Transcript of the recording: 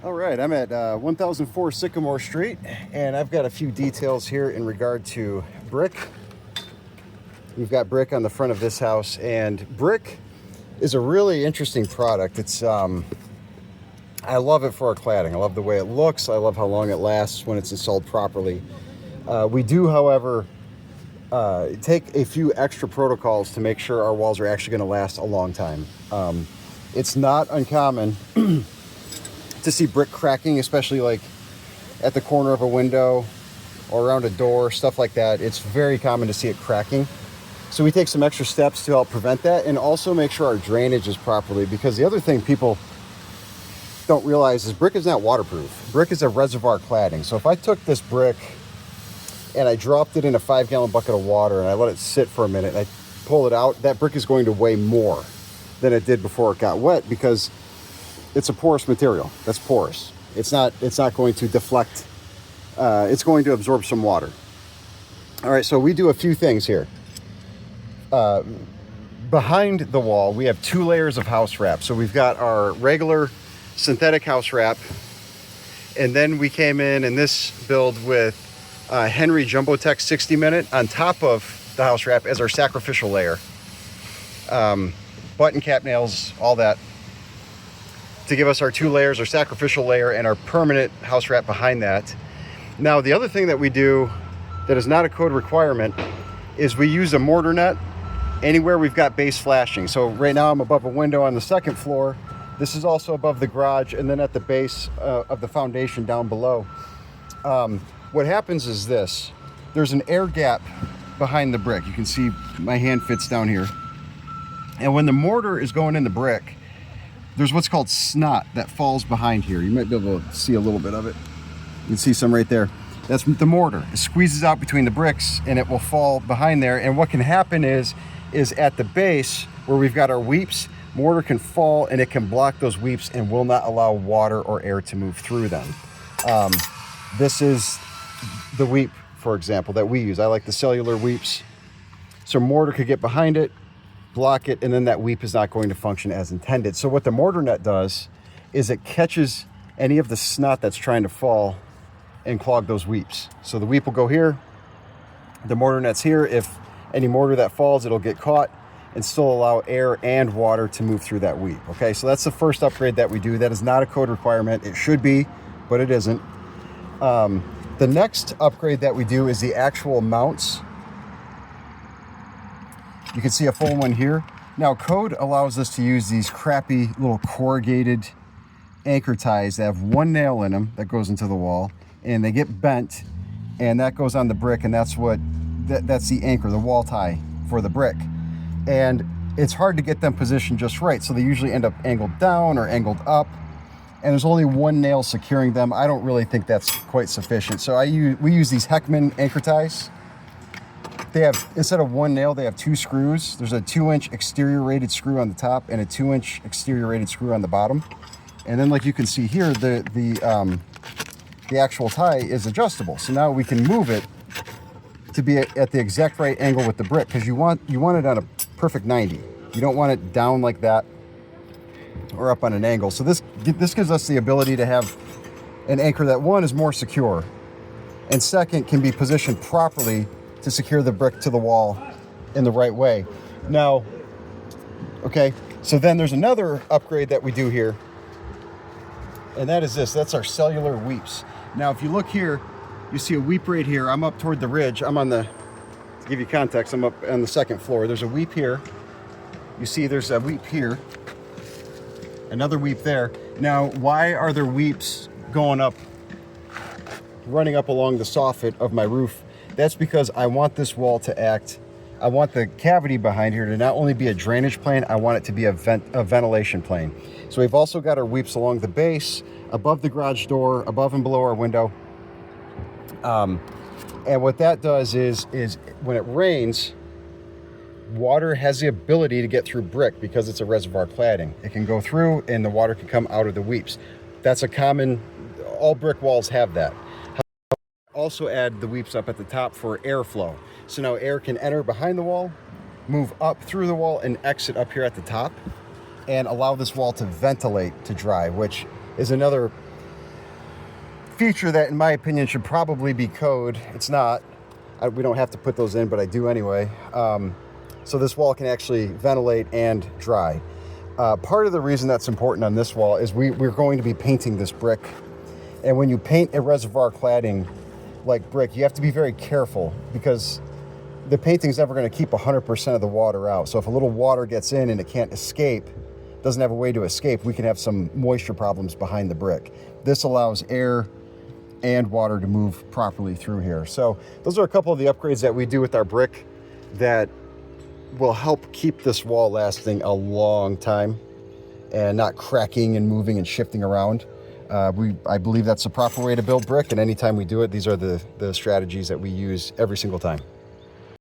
All right, I'm at 1004 Sycamore Street, and I've got a few details here in regard to brick. We've got brick on the front of this house, and brick is a really interesting product. I love it for our cladding. I love the way it looks. I love how long it lasts when it's installed properly. We do, however, take a few extra protocols to make sure our walls are actually going to last a long time. It's not uncommon to see brick cracking, especially like at the corner of a window or around a door, stuff like that. It's very common to see it cracking. So we take some extra steps to help prevent that, and also make sure our drainage is properly, because the other thing people don't realize is brick is not waterproof. Brick is a reservoir cladding. So if I took this brick and I dropped it in a 5-gallon bucket of water and I let it sit for a minute and I pull it out, that brick is going to weigh more than it did before it got wet, because it's a porous material. That's porous. It's not going to deflect. It's going to absorb some water. All right, so we do a few things here. Behind the wall, we have 2 layers of house wrap. So we've got our regular synthetic house wrap, and then we came in this build with Henry Jumbo Tech 60 minute on top of the house wrap as our sacrificial layer. Button cap nails, all that, to give us our 2 layers, our sacrificial layer and our permanent house wrap behind that. Now, the other thing that we do that is not a code requirement is we use a mortar net anywhere we've got base flashing. So right now I'm above a window on the 2nd floor. This is also above the garage, and then at the base of the foundation down below. What happens is this: there's an air gap behind the brick. You can see my hand fits down here. And when the mortar is going in the brick, there's what's called snot that falls behind here. You might be able to see a little bit of it. You can see some right there. That's the mortar. It squeezes out between the bricks and it will fall behind there. And what can happen is at the base where we've got our weeps, mortar can fall and it can block those weeps and will not allow water or air to move through them. This is the weep, for example, that we use. I like the cellular weeps. So mortar could get behind it, block it, and then that weep is not going to function as intended. So what the mortar net does is it catches any of the snot that's trying to fall and clog those weeps. So the weep will go here, the mortar net's here. If any mortar that falls, it'll get caught and still allow air and water to move through that weep. Okay, so that's the first upgrade that we do. That is not a code requirement. It should be, but it isn't. The next upgrade that we do is the actual mounts. You can see a full one here. Now, code allows us to use these crappy little corrugated anchor ties that have 1 nail in them that goes into the wall, and they get bent, and that goes on the brick, and that's the anchor, the wall tie for the brick. And it's hard to get them positioned just right, so they usually end up angled down or angled up, and there's only 1 nail securing them. I don't really think that's quite sufficient. So we use these Heckmann anchor ties. They have, instead of 1 nail, they have 2 screws. There's a 2-inch exterior rated screw on the top and a 2-inch exterior rated screw on the bottom. And then, like you can see here, the actual tie is adjustable. So now we can move it to be at the exact right angle with the brick, because you want it on a perfect 90. You don't want it down like that or up on an angle. So this gives us the ability to have an anchor that, 1, is more secure, and 2nd, can be positioned properly to secure the brick to the wall in the right way. Now, okay, so then there's another upgrade that we do here, and that is this. That's our cellular weeps. Now, if you look here, you see a weep right here. I'm up toward the ridge. To give you context, I'm up on the 2nd floor. There's a weep here. You see there's a weep here, another weep there. Now, why are there weeps going up, running up along the soffit of my roof? That's because I want this wall to act, I want the cavity behind here to not only be a drainage plane, I want it to be a ventilation plane. So we've also got our weeps along the base, above the garage door, above and below our window. And what that does is when it rains, water has the ability to get through brick because it's a reservoir cladding. It can go through and the water can come out of the weeps. That's a common, all brick walls have that. Also add the weeps up at the top for airflow. So now air can enter behind the wall, move up through the wall, and exit up here at the top, and allow this wall to ventilate, to dry, which is another feature that, in my opinion, should probably be code. It's not. We don't have to put those in, but I do anyway. So this wall can actually ventilate and dry. Part of the reason that's important on this wall is we're going to be painting this brick. And when you paint a reservoir cladding like brick, you have to be very careful because the painting's never going to keep 100% of the water out. So if a little water gets in and it can't escape, doesn't have a way to escape, we can have some moisture problems behind the brick. This allows air and water to move properly through here. So those are a couple of the upgrades that we do with our brick that will help keep this wall lasting a long time and not cracking and moving and shifting around. I believe that's the proper way to build brick, and anytime we do it, these are the strategies that we use every single time.